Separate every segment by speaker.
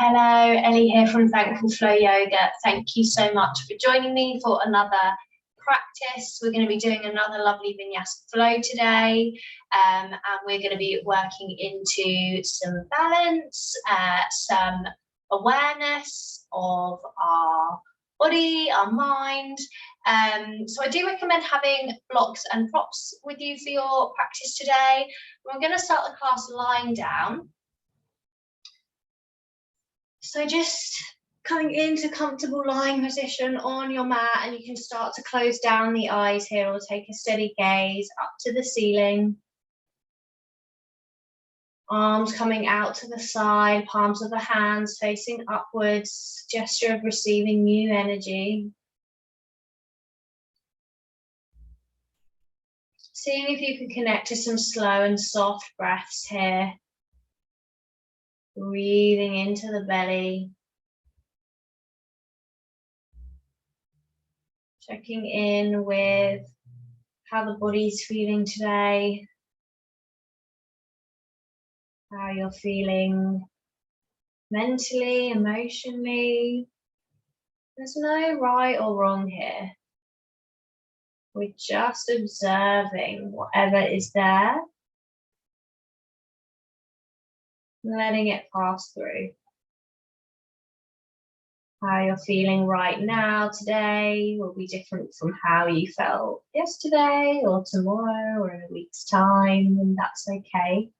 Speaker 1: Hello, Elly here from Thankful Flow Yoga. Thank you so much for joining me for another practice. We're going to be doing another lovely Vinyasa flow today, and we're going to be working into some balance, some awareness of our body, our mind. So I do recommend having blocks and props with you for your practice today. We're going to start the class lying down. So just coming into comfortable lying position on your mat, and you can start to close down the eyes here or take a steady gaze up to the ceiling. Arms coming out to the side, palms of the hands facing upwards, gesture of receiving new energy. Seeing if you can connect to some slow and soft breaths here. Breathing into the belly. Checking in with how the body's feeling today. How you're feeling mentally, emotionally. There's no right or wrong here. We're just observing whatever is there. Letting it pass through. How you're feeling right now, today, will be different from how you felt yesterday or tomorrow or in a week's time, and that's okay.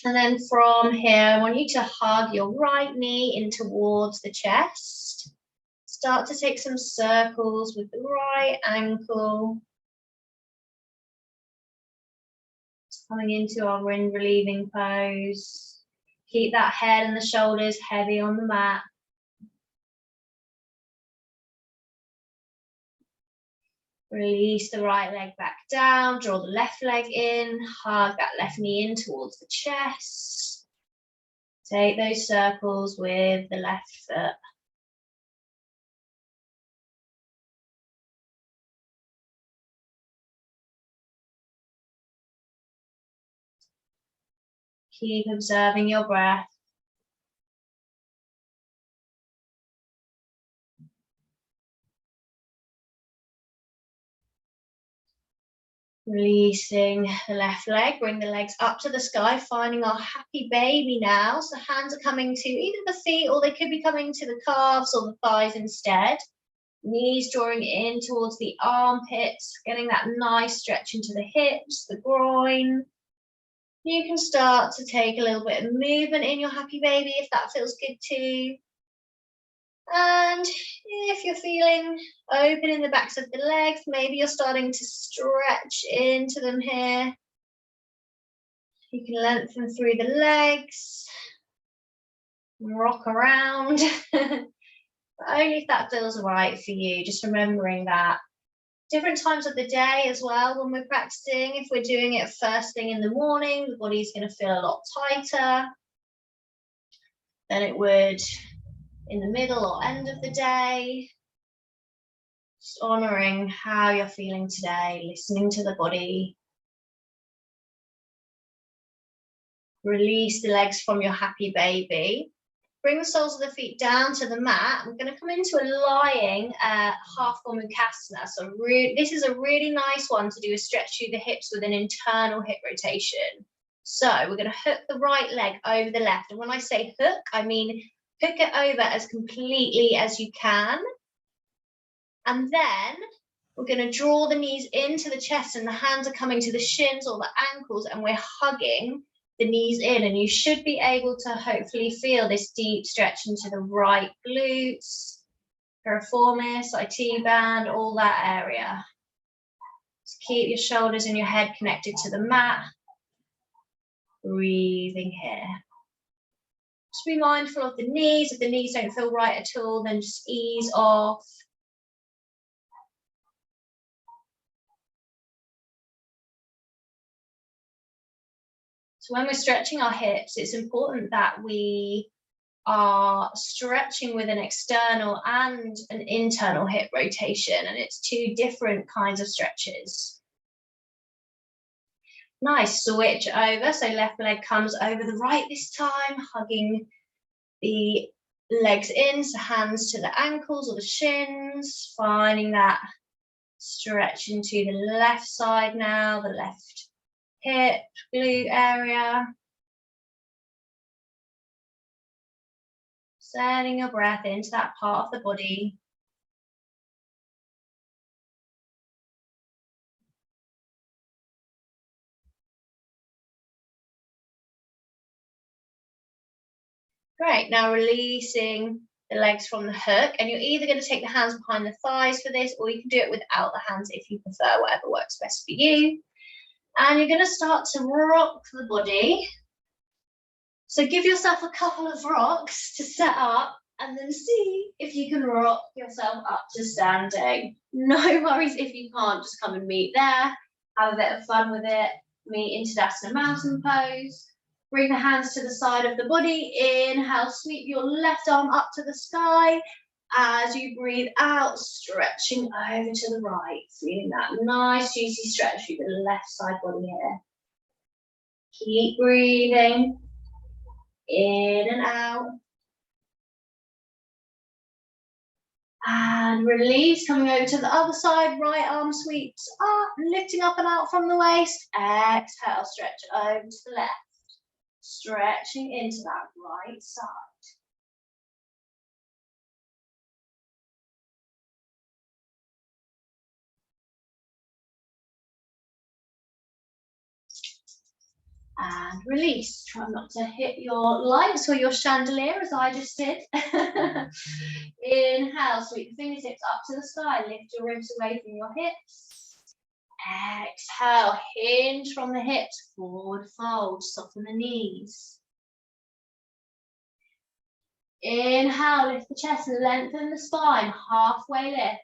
Speaker 1: And then from here, I want you to hug your right knee in towards the chest. Start to take some circles with the right ankle. Coming into our wind relieving pose. Keep that head and the shoulders heavy on the mat. Release the right leg back down, draw the left leg in, hug that left knee in towards the chest. Take those circles with the left foot. Keep observing your breath. Releasing the left leg, bring the legs up to the sky, finding our happy baby now. So hands are coming to either the feet or they could be coming to the calves or the thighs instead. Knees drawing in towards the armpits, getting that nice stretch into the hips, the groin. You can start to take a little bit of movement in your happy baby if that feels good too. And if you're feeling open in the backs of the legs, maybe you're starting to stretch into them here. You can lengthen through the legs, rock around, but only if that feels right for you. Just remembering that. Different times of the day as well when we're practicing. If we're doing it first thing in the morning, the body's going to feel a lot tighter than it would in the middle or end of the day. Just honoring how you're feeling today, listening to the body. Release the legs from your happy baby. Bring the soles of the feet down to the mat. We're going to come into a lying half Gomukhasana. So this is a really nice one to do a stretch through the hips with an internal hip rotation. So we're going to hook the right leg over the left. And when I say hook, I mean hook it over as completely as you can. And then we're going to draw the knees into the chest and the hands are coming to the shins or the ankles, and we're hugging the knees in, and you should be able to hopefully feel this deep stretch into the right glutes, piriformis, IT band, all that area. Just keep your shoulders and your head connected to the mat. Breathing here. Just be mindful of the knees. If the knees don't feel right at all, then just ease off. So when we're stretching our hips, it's important that we are stretching with an external and an internal hip rotation, and it's two different kinds of stretches. Nice, switch over. So left leg comes over the right this time, hugging the legs in, so hands to the ankles or the shins, finding that stretch into the left side now, the left hip, glute area. Sending your breath into that part of the body. Great, now releasing the legs from the hook, and you're either going to take the hands behind the thighs for this, or you can do it without the hands if you prefer, whatever works best for you. And you're going to start to rock the body. So give yourself a couple of rocks to set up, and then see if you can rock yourself up to standing. No worries if you can't, just come and meet there. Have a bit of fun with it. Meet in Skandasana mountain pose. Bring the hands to the side of the body. Inhale, sweep your left arm up to the sky. As you breathe out, stretching over to the right. Feeling that nice, juicy stretch through the left side body here. Keep breathing. In and out. And release, coming over to the other side. Right arm sweeps up, lifting up and out from the waist. Exhale, stretch over to the left. Stretching into that right side. And release. Try not to hit your lights or your chandelier as I just did. Inhale, sweep the fingertips up to the sky. Lift your ribs away from your hips. Exhale, hinge from the hips. Forward fold, soften the knees. Inhale, lift the chest and lengthen the spine. Halfway lift.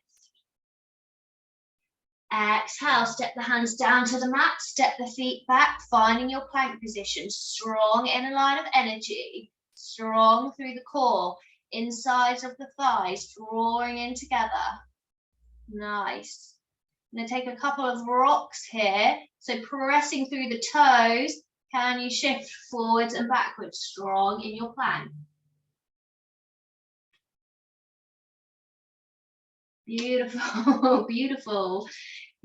Speaker 1: Exhale, step the hands down to the mat, step the feet back, finding your plank position, strong inner line of energy, strong through the core, insides of the thighs, drawing in together. Nice. I'm going to take a couple of rocks here, so pressing through the toes, can you shift forwards and backwards, strong in your plank. Beautiful, beautiful.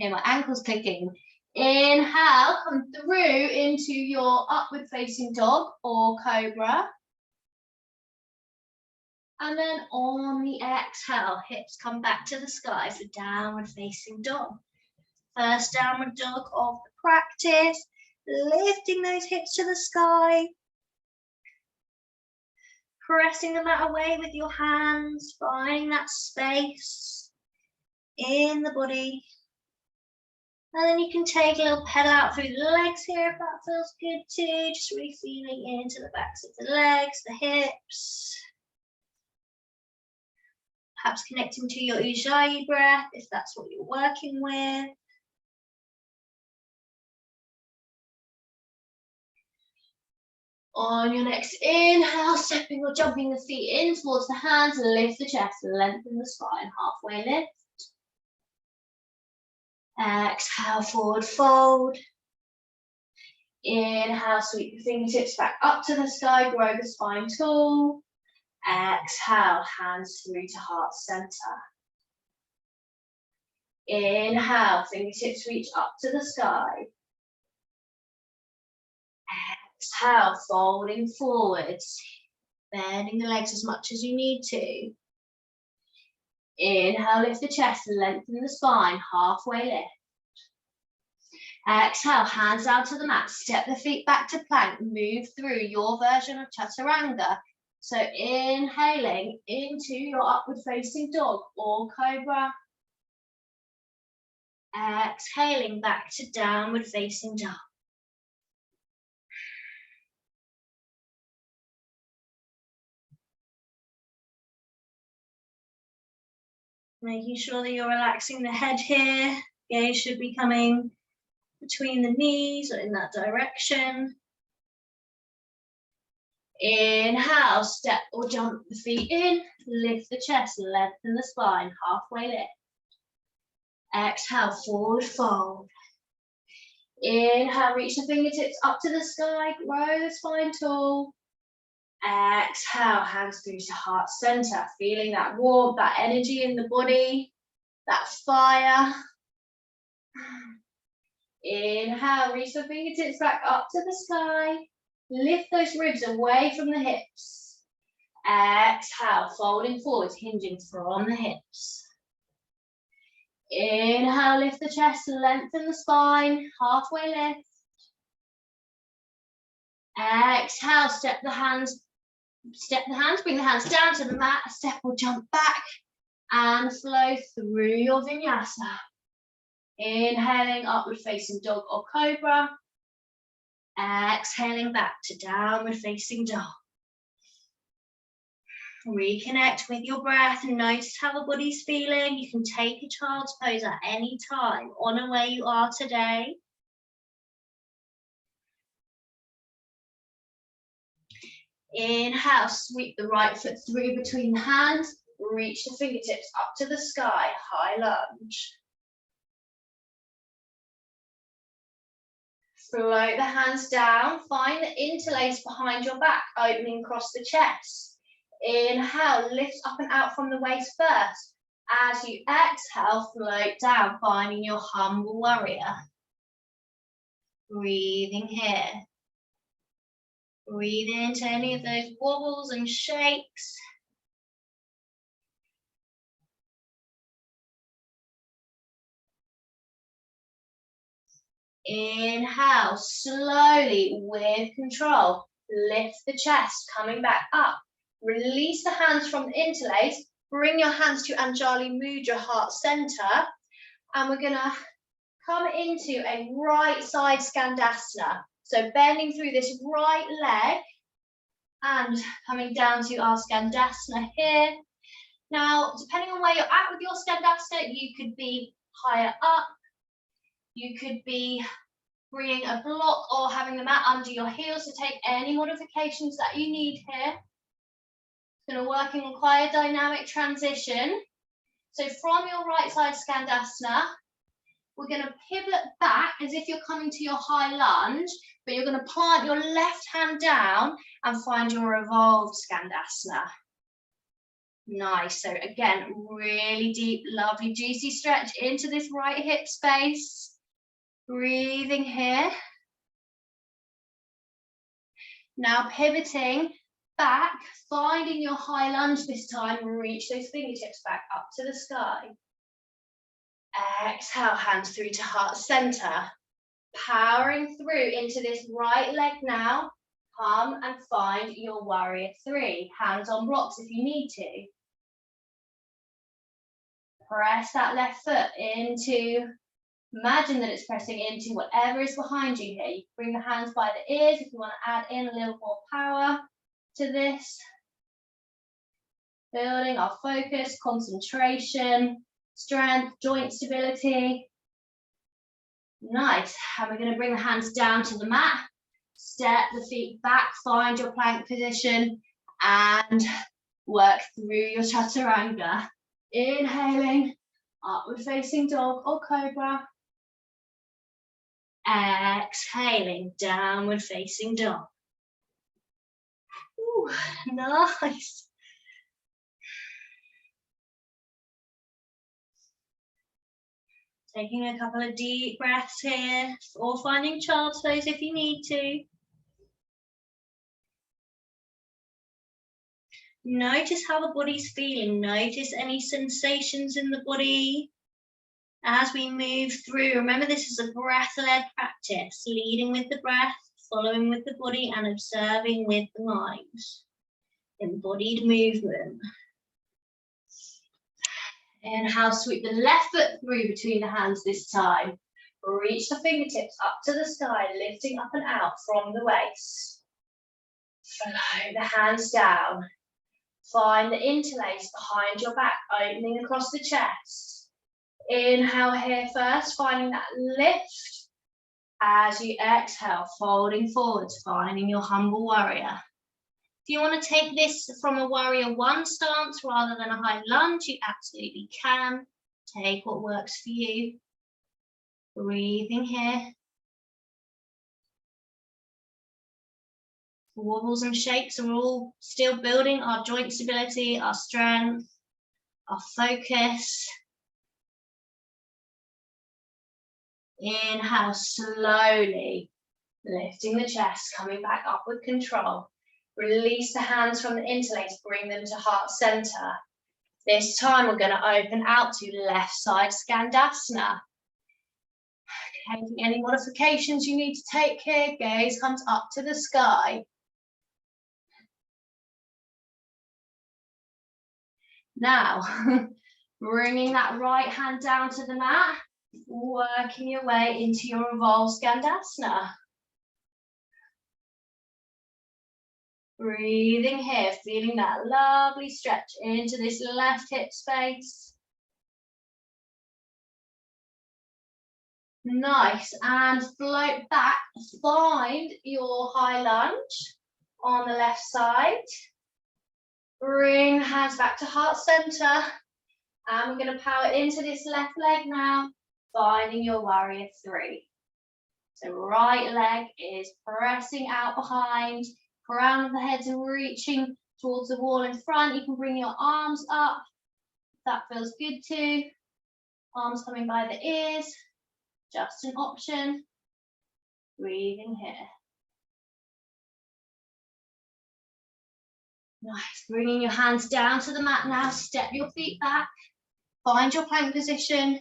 Speaker 1: Okay, my ankle's clicking. Inhale, come through into your upward facing dog or cobra. And then on the exhale, hips come back to the sky for downward facing dog. First downward dog of the practice, lifting those hips to the sky. Pressing the mat away with your hands, finding that space in the body. And then you can take a little pedal out through the legs here if that feels good too. Just really feeling into the backs of the legs, the hips. Perhaps connecting to your Ujjayi breath if that's what you're working with. On your next inhale, stepping or jumping the feet in towards the hands, lift the chest, lengthen the spine, halfway lift. Exhale, forward fold. Inhale, sweep the fingertips back up to the sky, grow the spine tall. Exhale, hands through to heart center. Inhale, fingertips reach up to the sky. Exhale, folding forwards, bending the legs as much as you need to. Inhale, lift the chest and lengthen the spine, halfway lift. Exhale, hands down to the mat, step the feet back to plank, move through your version of chaturanga. So inhaling into your upward facing dog or cobra. Exhaling back to downward facing dog. Making sure that you're relaxing the head here. Gaze should be coming between the knees or in that direction. Inhale, step or jump the feet in, lift the chest, lengthen the spine, halfway lift. Exhale, forward fold. Inhale, reach the fingertips up to the sky, grow the spine tall. Exhale, hands through to heart center, feeling that warmth, that energy in the body, that fire. Inhale, reach the fingertips back up to the sky. Lift those ribs away from the hips. Exhale, folding forward, hinging from the hips. Inhale, lift the chest, lengthen the spine, halfway lift. Exhale, step the hands, bring the hands down to the mat, step or jump back, and flow through your vinyasa. Inhaling, upward facing dog or cobra. Exhaling back to downward facing dog. Reconnect with your breath and notice how the body's feeling. You can take a child's pose at any time. Honor where you are today. Inhale, sweep the right foot through between the hands. Reach the fingertips up to the sky, high lunge. Float the hands down, find the interlace behind your back, opening across the chest. Inhale, lift up and out from the waist first. As you exhale, float down, finding your humble warrior. Breathing here. Breathe into any of those wobbles and shakes. Inhale, slowly with control. Lift the chest, coming back up. Release the hands from the interlace. Bring your hands to Anjali Mudra, heart center. And we're gonna come into a right side Skandasana. So bending through this right leg and coming down to our Skandasana here. Now, depending on where you're at with your Skandasana, you could be higher up. You could be bringing a block or having the mat under your heels to take any modifications that you need here. It's going to working on quite a dynamic transition. So from your right side Skandasana, we're going to pivot back as if you're coming to your high lunge, but you're going to plant your left hand down and find your revolved Skandasana. Nice. So again, really deep, lovely, juicy stretch into this right hip space. Breathing here. Now pivoting back, finding your high lunge this time, reach those fingertips back up to the sky. Exhale, hands through to heart center. Powering through into this right leg now. Come and find your warrior three. Hands on blocks if you need to. Press that left foot into, imagine that it's pressing into whatever is behind you here. You can bring the hands by the ears if you want to add in a little more power to this. Building our focus, concentration, strength, joint stability. Nice. And we're going to bring the hands down to the mat. Step the feet back, find your plank position, and work through your chaturanga. Inhaling, upward facing dog or cobra. Exhaling, downward facing dog. Ooh, nice. Taking a couple of deep breaths here, or finding child's pose if you need to. Notice how the body's feeling. Notice any sensations in the body as we move through. Remember, this is a breath-led practice, leading with the breath, following with the body, and observing with the mind. Embodied movement. Inhale, sweep the left foot through between the hands this time. Reach the fingertips up to the sky, lifting up and out from the waist. Flow the hands down. Find the interlace behind your back, opening across the chest. Inhale here first, finding that lift. As you exhale, folding forwards, finding your humble warrior. If you want to take this from a warrior one stance rather than a high lunge, you absolutely can. Take what works for you. Breathing here. wobbles and shakes, and we're all still building our joint stability, our strength, our focus. Inhale, slowly lifting the chest, coming back up with control. Release the hands from the interlace, bring them to heart center. This time we're going to open out to left side Skandasana. Taking any modifications you need to take here, gaze comes up to the sky. Now, bringing that right hand down to the mat, working your way into your Revolved Skandasana. Breathing here, feeling that lovely stretch into this left hip space. Nice, and float back, find your high lunge on the left side. Bring the hands back to heart center, and we're going to power into this left leg now, finding your warrior three. So right leg is pressing out behind, crown of the head's reaching towards the wall in front. You can bring your arms up, if that feels good too. Arms coming by the ears, just an option. Breathing here. Nice, bringing your hands down to the mat now, step your feet back, find your plank position,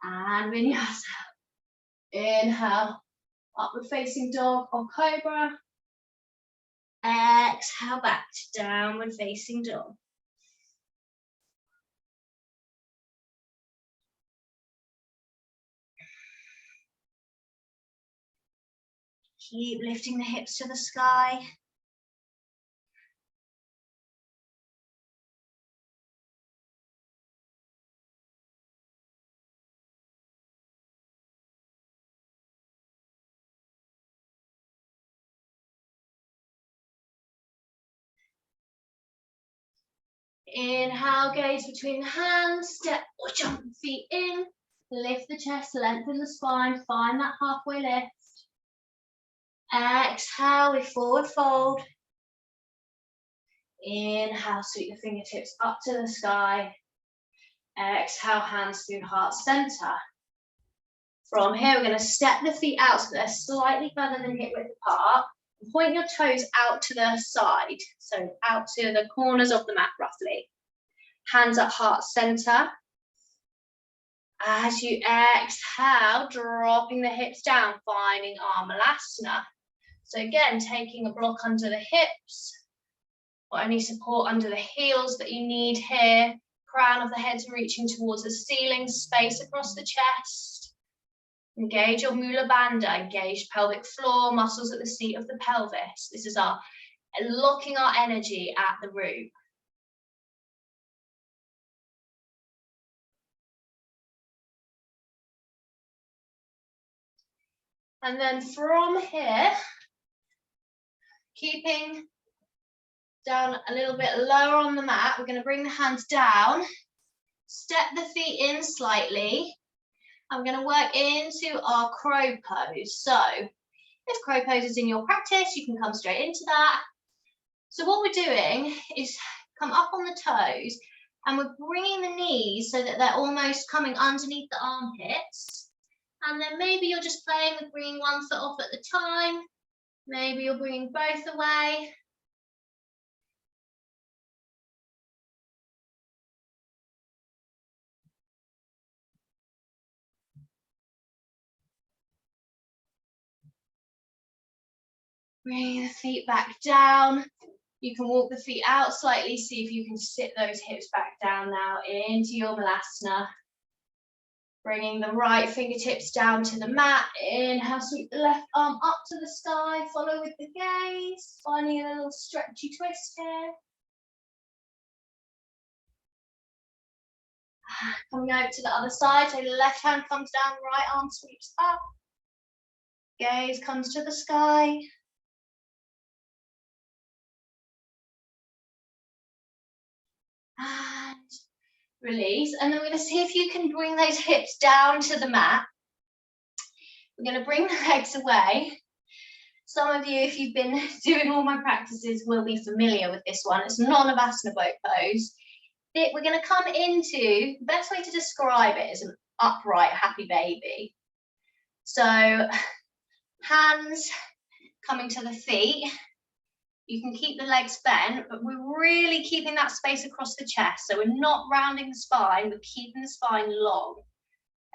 Speaker 1: and Vinyasa. Inhale, upward facing dog or cobra. Exhale back to downward facing dog. Keep lifting the hips to the sky. Inhale, gaze between the hands, step or jump the feet in, lift the chest, lengthen the spine, find that halfway lift. Exhale, we forward fold. Inhale, sweep the fingertips up to the sky. Exhale, hands through heart center. From here, we're going to step the feet out so they're slightly further than hip width apart. Point your toes out to the side, so out to the corners of the mat roughly. Hands at heart center. As you exhale, dropping the hips down, finding our Malasana. So again, taking a block under the hips, or any support under the heels that you need here. Crown of the head's reaching towards the ceiling, space across the chest. Engage your Mula Bandha, engage pelvic floor, muscles at the seat of the pelvis. This is our locking our energy at the root. And then from here, keeping down a little bit lower on the mat, we're going to bring the hands down, step the feet in slightly. I'm going to work into our crow pose. So if crow pose is in your practice, you can come straight into that. So what we're doing is come up on the toes, and we're bringing the knees so that they're almost coming underneath the armpits. And then maybe you're just playing with bringing one foot off at the time. Maybe you're bringing both away. Bring the feet back down. You can walk the feet out slightly, see if you can sit those hips back down now into your Malasana. Bringing the right fingertips down to the mat. Inhale, sweep the left arm up to the sky. Follow with the gaze. Finding a little stretchy twist here. Coming over to the other side. So the left hand comes down, right arm sweeps up. Gaze comes to the sky. And release, and then we're going to see if you can bring those hips down to the mat. We're going to bring the legs away. Some of you, if you've been doing all my practices, will be familiar with this one. It's non-Navasana boat pose. We're going to come into, the best way to describe it is an upright happy baby. So hands coming to the feet. You can keep the legs bent, but we're really keeping that space across the chest. So we're not rounding the spine, we're keeping the spine long.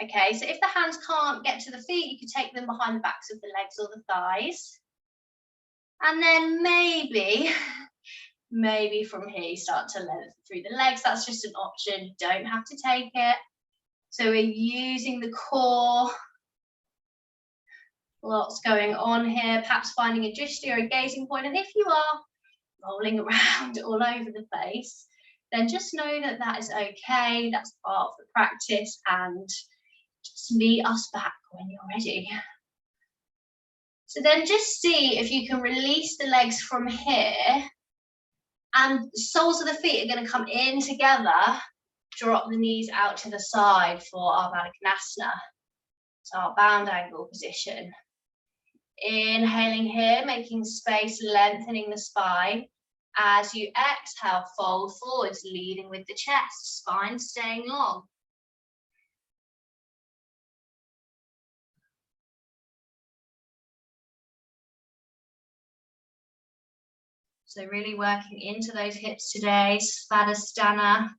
Speaker 1: Okay, so if the hands can't get to the feet, you could take them behind the backs of the legs or the thighs. And then maybe from here you start to lengthen through the legs. That's just an option, you don't have to take it. So we're using the core. Lots going on here, perhaps finding a drishti or a gazing point. And if you are rolling around all over the place, then just know that that is okay. That's part of the practice, and just meet us back when you're ready. So then just see if you can release the legs from here, and the soles of the feet are going to come in together. Drop the knees out to the side for our Malasana. So our bound angle position. Inhaling here, making space, lengthening the spine. As you exhale, fold forwards, leading with the chest, spine staying long. So really working into those hips today, Skandasana.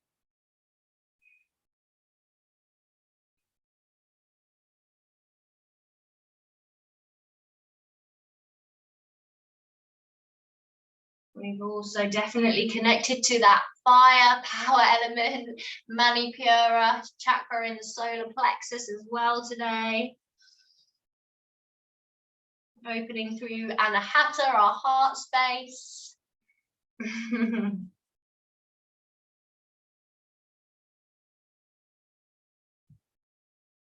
Speaker 1: We've also definitely connected to that fire, power element, Manipura chakra in the solar plexus as well today. Opening through Anahata, our heart space.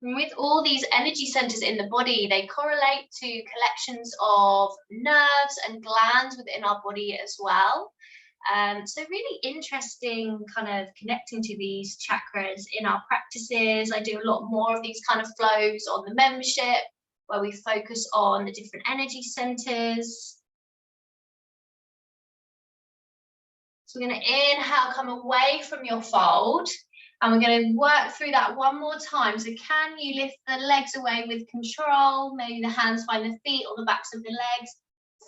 Speaker 1: With all these energy centers in the body, they correlate to collections of nerves and glands within our body as well. So really interesting kind of connecting to these chakras in our practices. I do a lot more of these kind of flows on the membership, where we focus on the different energy centers. So we're going to inhale, come away from your fold. And we're going to work through that one more time. So can you lift the legs away with control? Maybe the hands find the feet or the backs of the legs.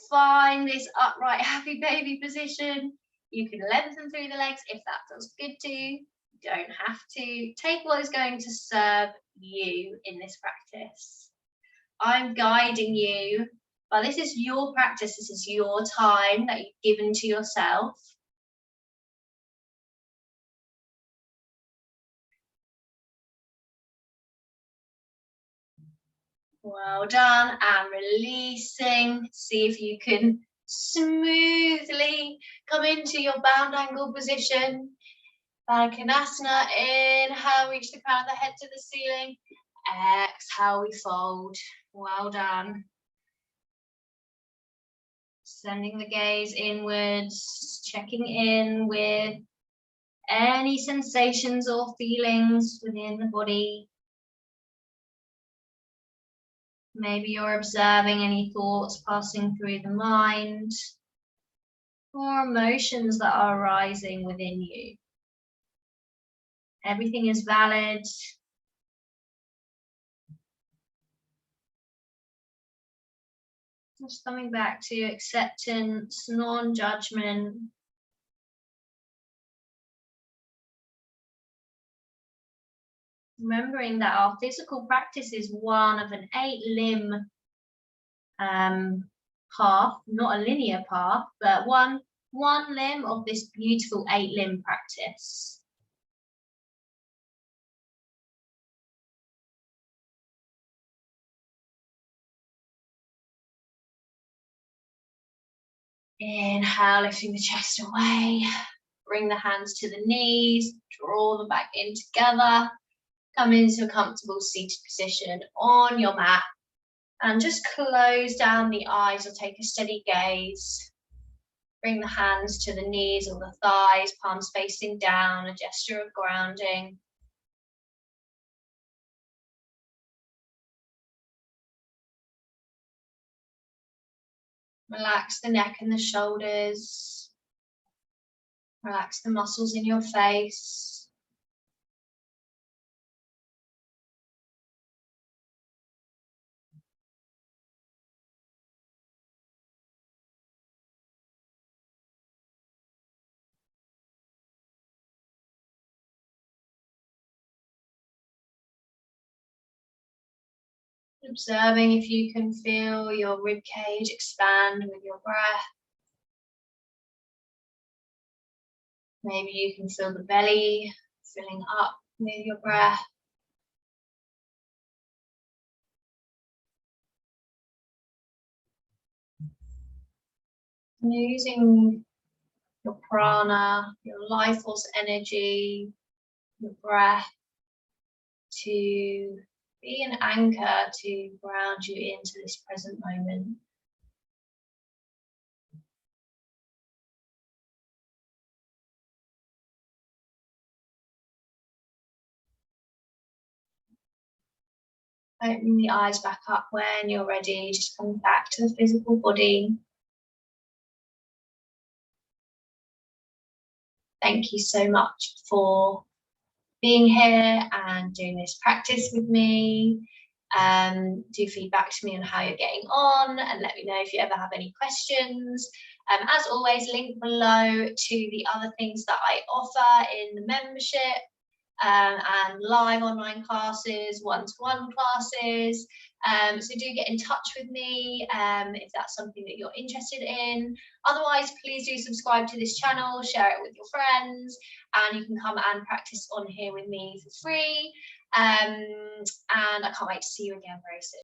Speaker 1: Find this upright happy baby position. You can lengthen through the legs if that feels good to you. You don't have to. Take what is going to serve you in this practice. I'm guiding you, but this is your practice. This is your time that you've given to yourself. Well done, and releasing. See if you can smoothly come into your bound angle position. Balankonasana, inhale, reach the crown of the head to the ceiling. Exhale, we fold. Well done. Sending the gaze inwards, checking in with any sensations or feelings within the body. Maybe you're observing any thoughts passing through the mind or emotions that are arising within you. Everything is valid. Just coming back to acceptance, non-judgment. Remembering that our physical practice is one of an 8-limb path, not a linear path, but one limb of this beautiful 8-limb practice. Inhale, lifting the chest away. Bring the hands to the knees, draw them back in together. Come into a comfortable seated position on your mat. And just close down the eyes or take a steady gaze. Bring the hands to the knees or the thighs, palms facing down, a gesture of grounding. Relax the neck and the shoulders. Relax the muscles in your face. Observing if you can feel your rib cage expand with your breath. Maybe you can feel the belly filling up with your breath. And using your prana, your life force energy, your breath to be an anchor to ground you into this present moment. Opening the eyes back up when you're ready, just coming back to the physical body. Thank you so much for being here and doing this practice with me. Do feedback to me on how you're getting on and let me know if you ever have any questions. As always, link below to the other things that I offer in the membership, and live online classes, one-to-one classes. So do get in touch with me if that's something that you're interested in. Otherwise, please do subscribe to this channel, share it with your friends, and you can come and practice on here with me for free. And I can't wait to see you again very soon.